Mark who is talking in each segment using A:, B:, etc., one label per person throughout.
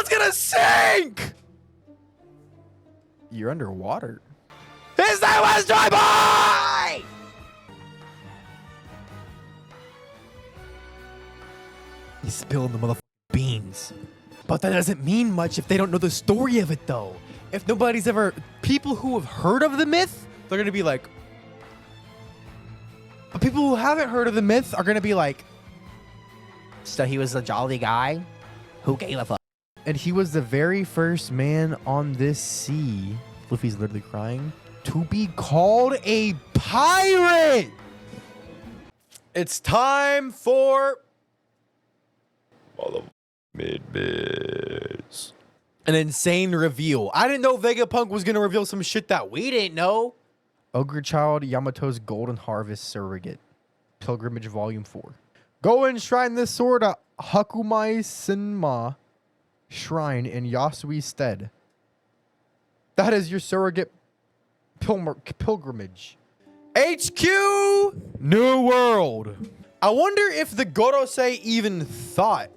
A: world's gonna sink! You're underwater. His name was Dry Boy! He's spilling the motherfucking beans. But that doesn't mean much if they don't know the story of it, though. If nobody's ever... People who have heard of the myth, they're going to be like... But people who haven't heard of the myth are going to be like... So he was a jolly guy who gave a fuck. And he was the very first man on this sea, Luffy's literally crying, to be called a pirate! It's time for... Mid-biz. An insane reveal. I didn't know Vegapunk was going to reveal some shit that we didn't know. Ogre Child Yamato's Golden Harvest Surrogate. Pilgrimage Volume 4. Go enshrine this sword at Hakumai Senma Shrine in Yasui's stead. That is your surrogate pilgrimage. HQ New World. I wonder if the Gorosei even thought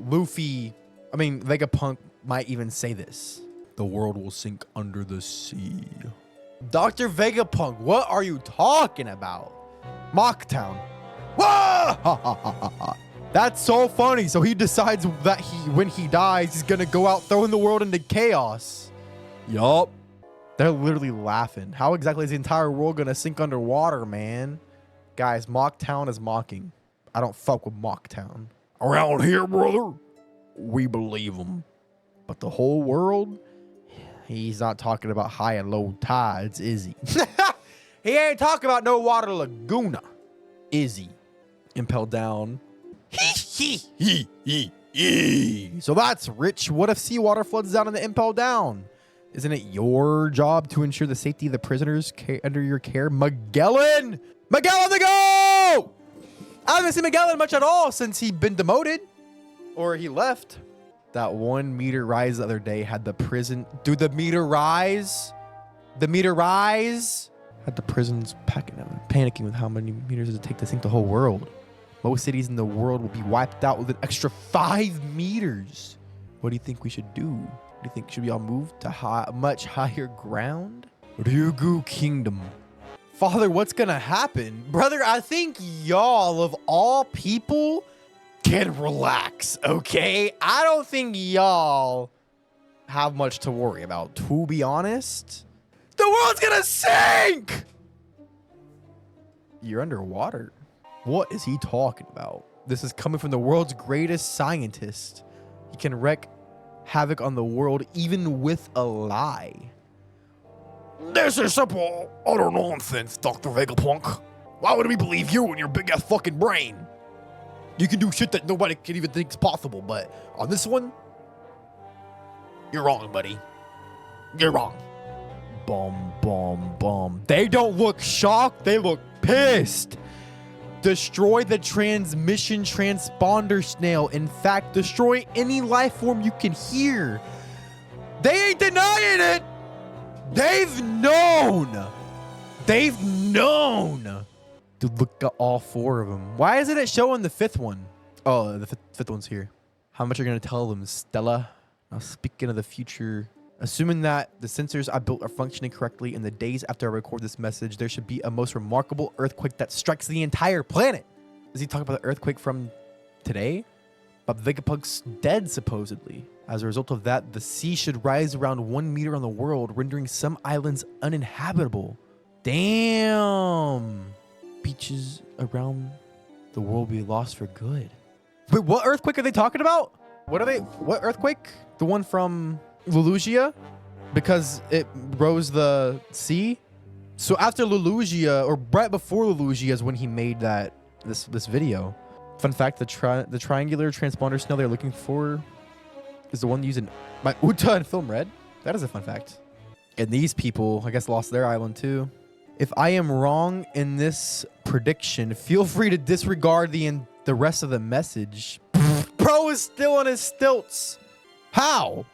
A: Vegapunk might even say this. The world will sink under the sea. Dr. Vegapunk, what are you talking about? Mocktown. Whoa! That's so funny. So he decides that when he dies, he's gonna go out throwing the world into chaos. Yup. They're literally laughing. How exactly is the entire world gonna sink underwater, man? Guys, Mocktown is mocking. I don't fuck with Mocktown. Around here, brother, we believe him. But the whole world, he's not talking about high and low tides, is he? He ain't talking about no water laguna, is he? Impel down. So that's rich. What if seawater floods down in the Impel Down? Isn't it your job to ensure the safety of the prisoners under your care? Magellan! Magellan the go! I haven't seen Magellan much at all since he'd been demoted. Or he left. That 1 meter rise the other day had the prison... Dude, the meter rise? The meter rise? Had the prisons panicking with how many meters does it take to sink the whole world. Most cities in the world will be wiped out with an extra 5 meters. What do you think we should do? Do you think should we all move to much higher ground? Ryugu Kingdom. Father, what's gonna happen? Brother, I think y'all of all people can relax, okay? I don't think y'all have much to worry about, to be honest. The world's gonna sink! You're underwater. What is he talking about? This is coming from the world's greatest scientist. He can wreak havoc on the world even with a lie. This is simple, utter nonsense, Dr. Vegapunk. Why would we believe you and your big ass fucking brain? You can do shit that nobody can even think is possible, but on this one, you're wrong, buddy. You're wrong. Boom, boom, boom. They don't look shocked, they look pissed. Destroy the transmission transponder snail. In fact, destroy any life form you can hear. They ain't denying it. They've known. They've known. Dude, look at all 4 of them. Why isn't it showing the 5th one? Oh, the fifth one's here. How much are you going to tell them, Stella? Now, speaking of the future, assuming that the sensors I built are functioning correctly in the days after I record this message, there should be a most remarkable earthquake that strikes the entire planet. Is he talking about the earthquake from today? But Vegapunk's dead, supposedly. As a result of that, the sea should rise around 1 meter on the world, rendering some islands uninhabitable. Damn. Beaches around the world will be lost for good. Wait, what earthquake are they talking about? What earthquake? The one from Lulusia? Because it rose the sea? So after Lulusia, or right before Lulusia is when he made this video. Fun fact, the triangular transponder snail they're looking for is the one using my Uta and Film Red. That is a fun fact. And these people, I guess, lost their island too. If I am wrong in this prediction, feel free to disregard the rest of the message. Bro is still on his stilts. How?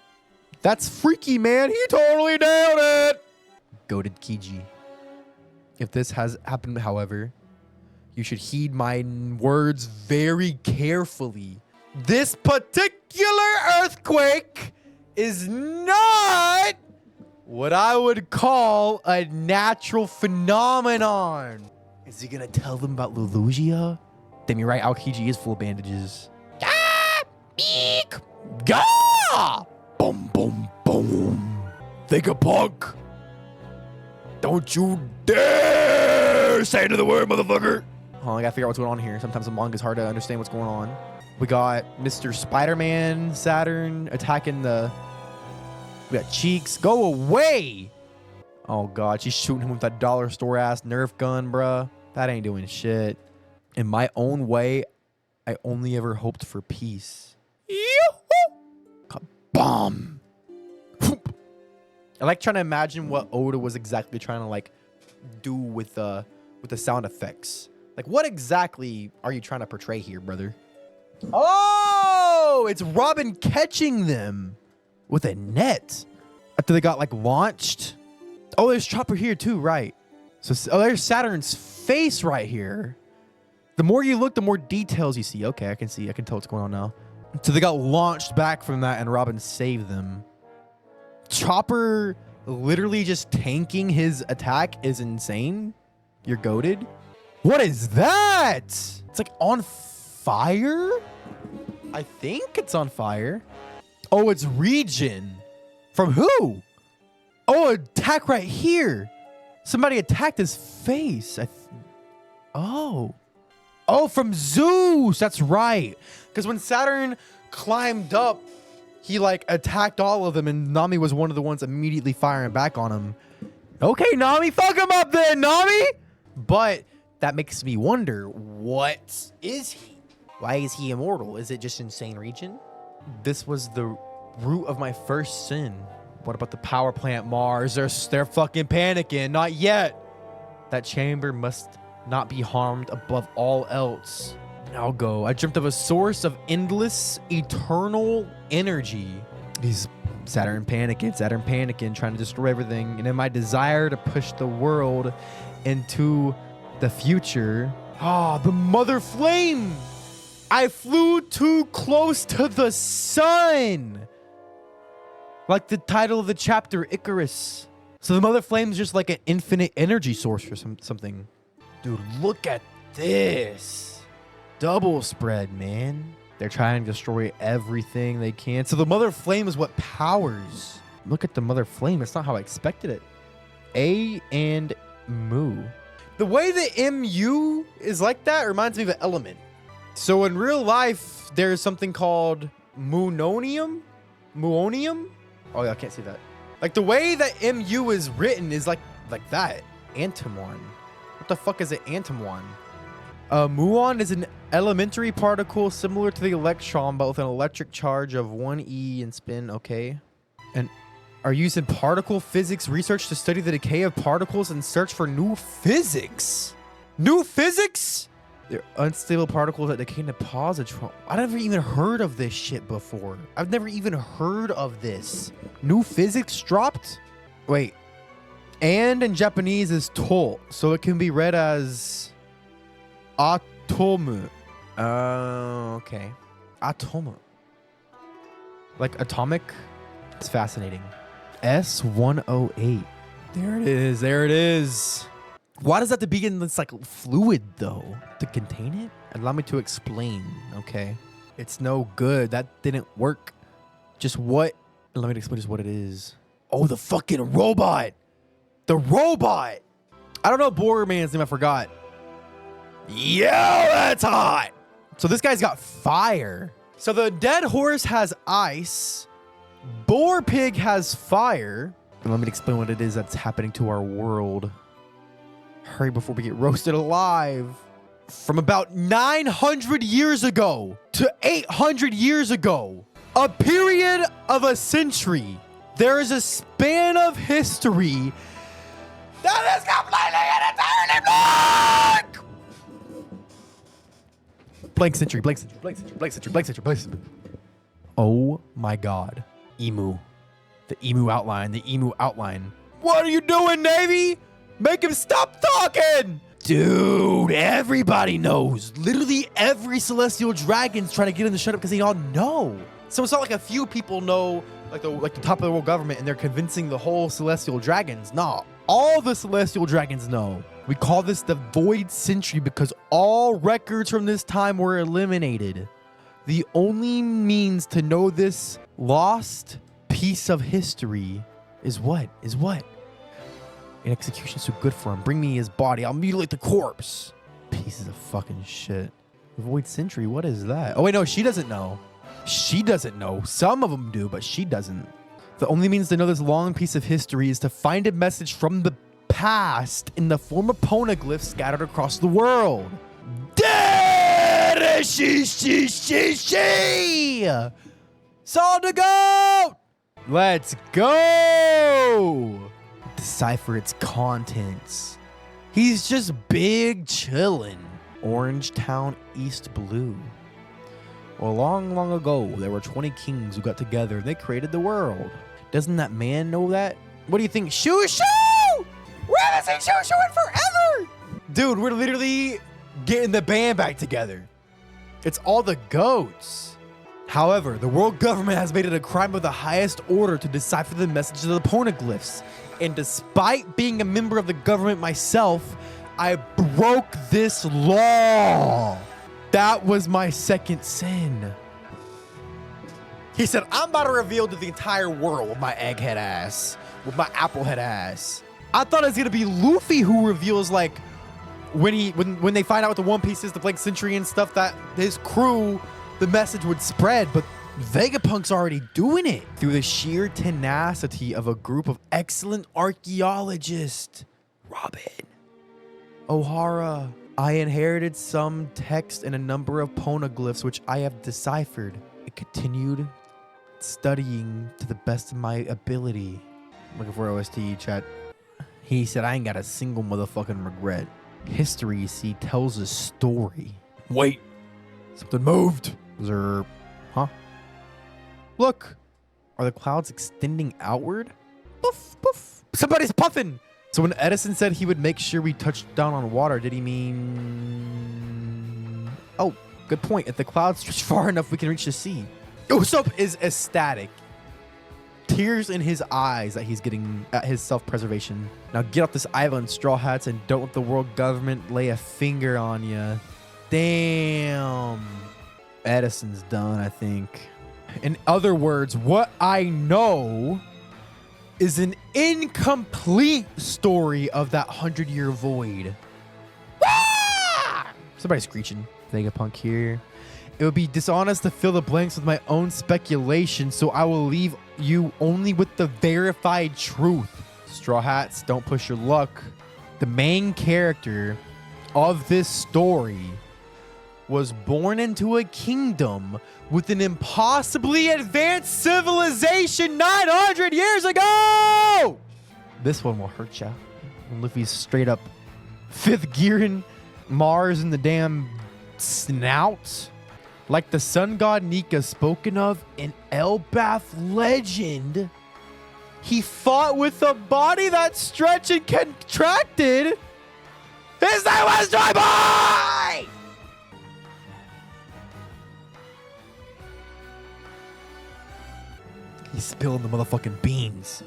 A: That's freaky, man. He totally nailed it. Goated Kiji. If this has happened, however, you should heed my words very carefully. This particular earthquake is not what I would call a natural phenomenon. Is he gonna tell them about Lelougia? Damn, you're right, Aokiji is full of bandages. Ah! Eek! Gah! Boom, boom, boom. Vegapunk! Don't you dare say another word, motherfucker! Oh, I gotta figure out what's going on here. Sometimes the manga's hard to understand what's going on. We got Mr. Spider-Man, Saturn attacking the... We got Cheeks. Go away! Oh, God. She's shooting him with that dollar store-ass Nerf gun, bruh. That ain't doing shit. In my own way, I only ever hoped for peace. Bomb. I like trying to imagine what Oda was exactly trying to, like, do with the sound effects. Like, what exactly are you trying to portray here, brother? Oh, it's Robin catching them with a net after they got, like, launched. Oh, there's Chopper here, too, right. So, oh, there's Saturn's face right here. The more you look, the more details you see. Okay, I can see. I can tell what's going on now. So they got launched back from that, and Robin saved them. Chopper literally just tanking his attack is insane. You're goated. What is that? It's like on fire? I think it's on fire. Oh, it's Regen. From who? Oh, attack right here. Somebody attacked his face. Oh, from Zeus. That's right. Because when Saturn climbed up, he like attacked all of them, and Nami was one of the ones immediately firing back on him. Okay, Nami, fuck him up then, Nami. But that makes me wonder, what is he? Why is he immortal? Is it just insane Regen? This was the root of my first sin. What about the power plant Mars? They're fucking panicking. Not yet. That chamber must not be harmed above all else. I'll go. I dreamt of a source of endless, eternal energy. These Saturn panicking, trying to destroy everything. And in my desire to push the world into the future. The mother flame. I flew too close to the sun. Like the title of the chapter, Icarus. So the mother flame is just like an infinite energy source or something. Dude, look at this. Double spread, man. They're trying to destroy everything they can. So the mother flame is what powers. Look at the mother flame. It's not how I expected it. A and Mu. The way the MU is like that reminds me of an element. So in real life, there's something called muonium. Oh, yeah, I can't see that. Like the way that MU is written is like that. Antimon. What the fuck is an antimon? Muon is an elementary particle similar to the electron, but with an electric charge of 1e and spin. Okay. And are used in particle physics research to study the decay of particles and search for new physics. New physics? They're unstable particles that decay into positron. I never even heard of this shit before. I've never even heard of this. New physics dropped? Wait. And in Japanese is to, so it can be read as atomu. Okay. Atomu. Like atomic? It's fascinating. S108. There it is. There it is. Why does that have to be in this like fluid though? To contain it? Allow me to explain, okay? It's no good. That didn't work. Just what? Let me explain just what it is. Oh, the fucking robot. The robot. I don't know Borman's name. I forgot. Yeah, that's hot. So this guy's got fire. So the dead horse has ice. Boar pig has fire. And let me explain what it is that's happening to our world. Hurry before we get roasted alive. From about 900 years ago to 800 years ago, a period of a century, there is a span of history that is completely and entirely blank. Blank century, blank century, blank century, blank century, blank century, blank century. Oh my God. Emu. The emu outline, the emu outline. What are you doing, Navy? Make him stop talking! Dude, everybody knows. Literally every celestial dragon's trying to get him to shut up because they all know. So it's not like a few people know like the top of the world government, and they're convincing the whole celestial dragons. Nah, all the celestial dragons know. We call this the void century because all records from this time were eliminated. The only means to know this lost piece of history is what? An execution so good for him. Bring me his body. I'll mutilate the corpse. Pieces of fucking shit. The void century, what is that? Oh wait, no, she doesn't know. She doesn't know. Some of them do, but she doesn't. The only means to know this long piece of history is to find a message from the past in the form of poneglyphs scattered across the world. She. Saw the goat. Let's go. Decipher its contents. He's just big chillin'. Orange Town, East Blue. Well, long ago, there were 20 kings who got together and they created the world. Doesn't that man know that? What do you think? Shoo! We haven't seen Shoo in forever! Dude, we're literally getting the band back together. It's all the goats. However, the world government has made it a crime of the highest order to decipher the messages of the poneglyphs. And despite being a member of the government myself, I broke this law. That was my second sin. He said, I'm about to reveal to the entire world with my egghead ass, with my applehead ass. I thought it was gonna be Luffy who reveals, like, when they find out what the One Piece is, the Blank Century and stuff, that his crew, the message would spread, but Vegapunk's already doing it through the sheer tenacity of a group of excellent archaeologists. Robin. O'Hara. I inherited some text and a number of poneglyphs which I have deciphered. I continued studying to the best of my ability. I'm looking for OST, chat. He said, I ain't got a single motherfucking regret. History, you see, tells a story. Wait. Something moved. Is there... Huh? Look. Are the clouds extending outward? Poof, poof. Somebody's puffing. So when Edison said he would make sure we touched down on water, did he mean... Oh, good point. If the clouds stretch far enough, we can reach the sea. Usopp is ecstatic. Tears in his eyes that he's getting at his self-preservation. Now get off this island, Straw Hats, and don't let the world government lay a finger on you. Damn. Edison's done, I think. In other words, what I know is an incomplete story of that 100-year void. Ah! Somebody's screeching. Vegapunk here. It would be dishonest to fill the blanks with my own speculation, so I will leave you only with the verified truth. Straw Hats, don't push your luck. The main character of this story was born into a kingdom with an impossibly advanced civilization 900 years ago! This one will hurt ya. Luffy's straight up fifth gearing Mars in the damn snout. Like the sun god Nika spoken of in Elbaf legend, he fought with a body that stretched and contracted. His name was Joy Boy! He's spilling the motherfucking beans.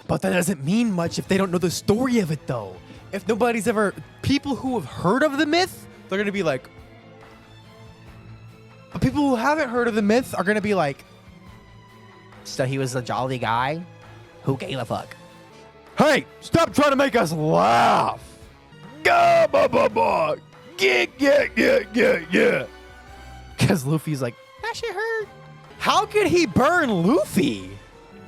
A: But that doesn't mean much if they don't know the story of it, though. If nobody's ever... People who have heard of the myth, they're going to be like... But people who haven't heard of the myth are going to be like... So he was a jolly guy? Who gave a fuck? Hey, stop trying to make us laugh. Yeah. Because Luffy's like, that shit hurt. How could he burn Luffy?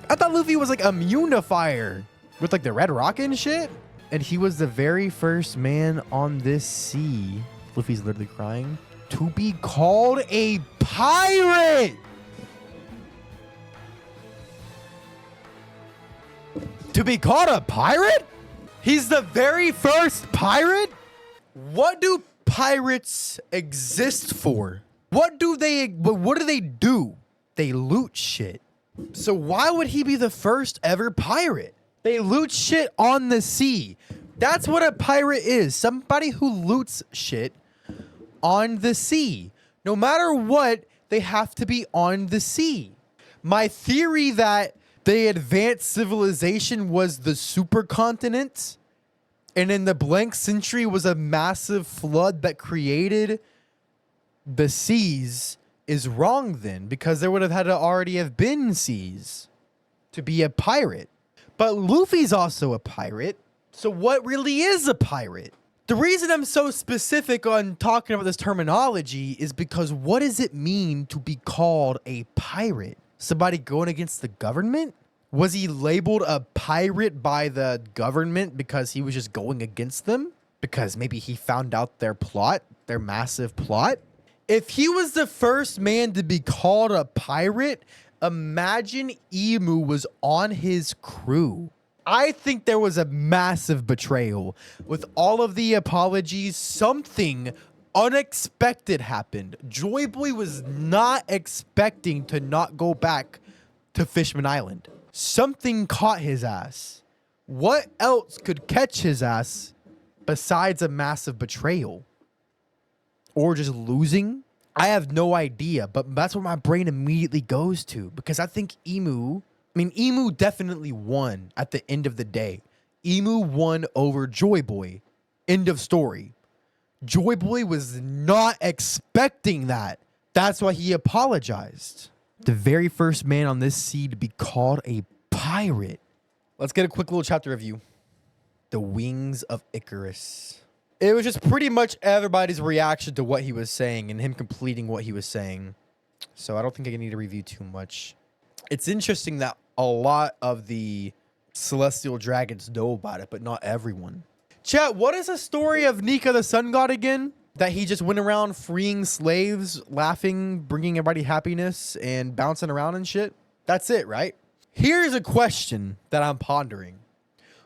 A: I thought Luffy was like immune to fire with like the red rocket and shit. And he was the very first man on this sea. Luffy's literally crying. To be called a pirate. To be called a pirate? He's the very first pirate? What do pirates exist for? What do they do? They loot shit. So why would he be the first ever pirate? They loot shit on the sea. That's what a pirate is. Somebody who loots shit on the sea. No matter what, they have to be on the sea. My theory that The advanced civilization was the supercontinent, and in the blank century was a massive flood that created the seas, is wrong then, because there would have had to already have been seas to be a pirate. But Luffy's also a pirate, so what really is a pirate? The reason I'm so specific on talking about this terminology is because what does it mean to be called a pirate? Somebody going against the government? Was he labeled a pirate by the government because he was just going against them? Because maybe he found out their plot, their massive plot? If he was the first man to be called a pirate, imagine Emu was on his crew. I think there was a massive betrayal. With all of the apologies, something unexpected happened. Joy Boy was not expecting to not go back to Fishman Island. Something caught his ass. What else could catch his ass besides a massive betrayal? Or just losing? I have no idea, but that's where my brain immediately goes to, because I think Emu definitely won at the end of the day. Emu won over Joy Boy. End of story. Joy Boy was not expecting that. That's why he apologized. The very first man on this sea to be called a pirate. Let's get a quick little chapter review. The Wings of Icarus. It was just pretty much everybody's reaction to what he was saying and him completing what he was saying. So I don't think I need to review too much. It's interesting that a lot of the celestial dragons know about it, but not everyone. Chat, what is the story of Nika the sun god again? That he just went around freeing slaves, laughing, bringing everybody happiness, and bouncing around and shit? That's it, right? Here's a question that I'm pondering.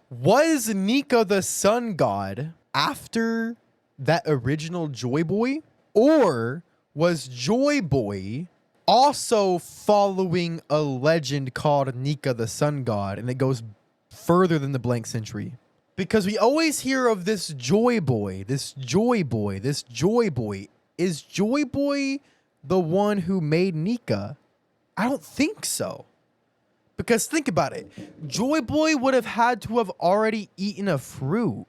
A: Was Nika the sun god after that original Joy Boy? Or was Joy Boy also following a legend called Nika the sun god, and it goes further than the blank century? Because we always hear of this Joy Boy, this Joy Boy, this Joy Boy. Is Joy Boy the one who made Nika? I don't think so. Because think about it. Joy Boy would have had to have already eaten a fruit.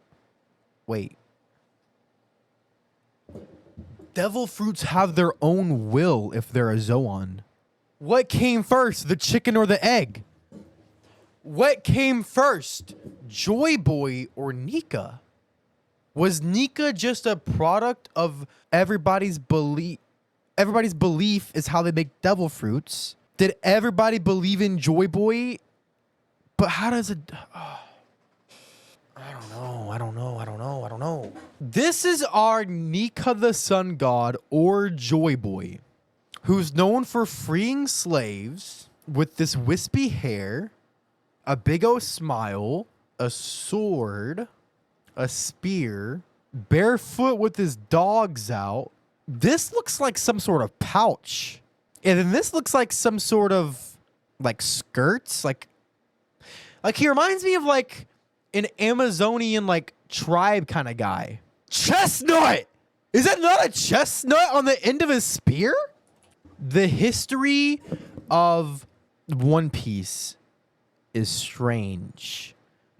A: Wait. Devil fruits have their own will if they're a Zoan. What came first, the chicken or the egg? What came first, Joy Boy or Nika? Was Nika just a product of everybody's belief? Everybody's belief is how they make devil fruits. Did everybody believe in Joy Boy? But how does it... I don't know. This is our Nika the sun god or Joy Boy, who's known for freeing slaves with this wispy hair, a big old smile, a sword, a spear, barefoot with his dogs out. This looks like some sort of pouch. And then this looks like some sort of like skirts. Like he reminds me of like an Amazonian like tribe kind of guy. Chestnut! Is that not a chestnut on the end of his spear? The history of One Piece is strange.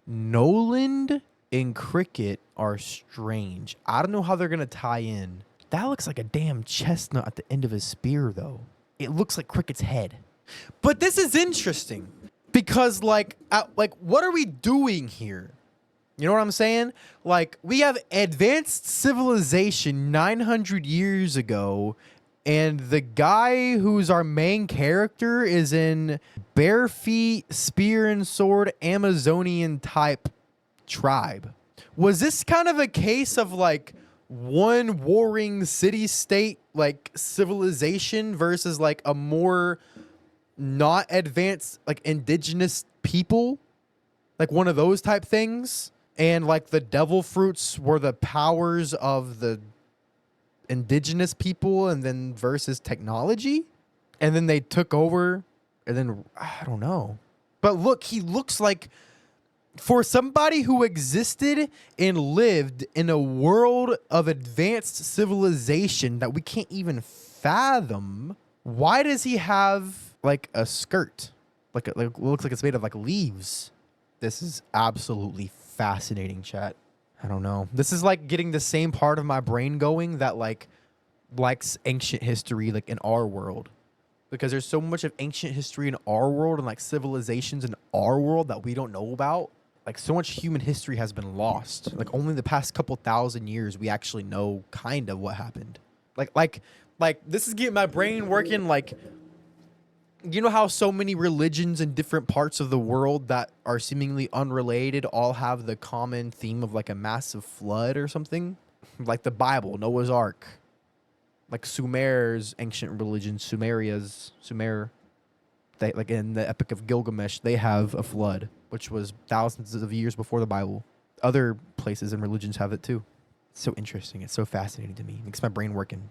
A: Noland and Cricket are strange. I don't know how they're gonna tie in. That looks like a damn chestnut at the end of his spear, though. It looks like Cricket's head. But this is interesting because, like, what are we doing here? You know what I'm saying? Like, we have advanced civilization 900 years ago, and the guy who's our main character is in bare feet, spear and sword, Amazonian type tribe. Was this kind of a case of like one warring city-state like civilization versus like a more not advanced like indigenous people, like one of those type things? And like the devil fruits were the powers of the indigenous people, and then versus technology, and then they took over, and then I don't know. But look, he looks like, for somebody who existed and lived in a world of advanced civilization that we can't even fathom, why does he have like a skirt? Like it looks like it's made of like leaves. This is absolutely fascinating, chat. I don't know. This is like getting the same part of my brain going that like likes ancient history like in our world. Because there's so much of ancient history in our world and like civilizations in our world that we don't know about. Like so much human history has been lost. Like only the past couple thousand years we actually know kind of what happened. Like this is getting my brain working. Like, you know how so many religions in different parts of the world that are seemingly unrelated all have the common theme of like a massive flood or something? Like the Bible, Noah's Ark. Like Sumer's ancient religion, Sumer, they like in the Epic of Gilgamesh, they have a flood, which was thousands of years before the Bible. Other places and religions have it too. It's so interesting. It's so fascinating to me. It makes my brain working.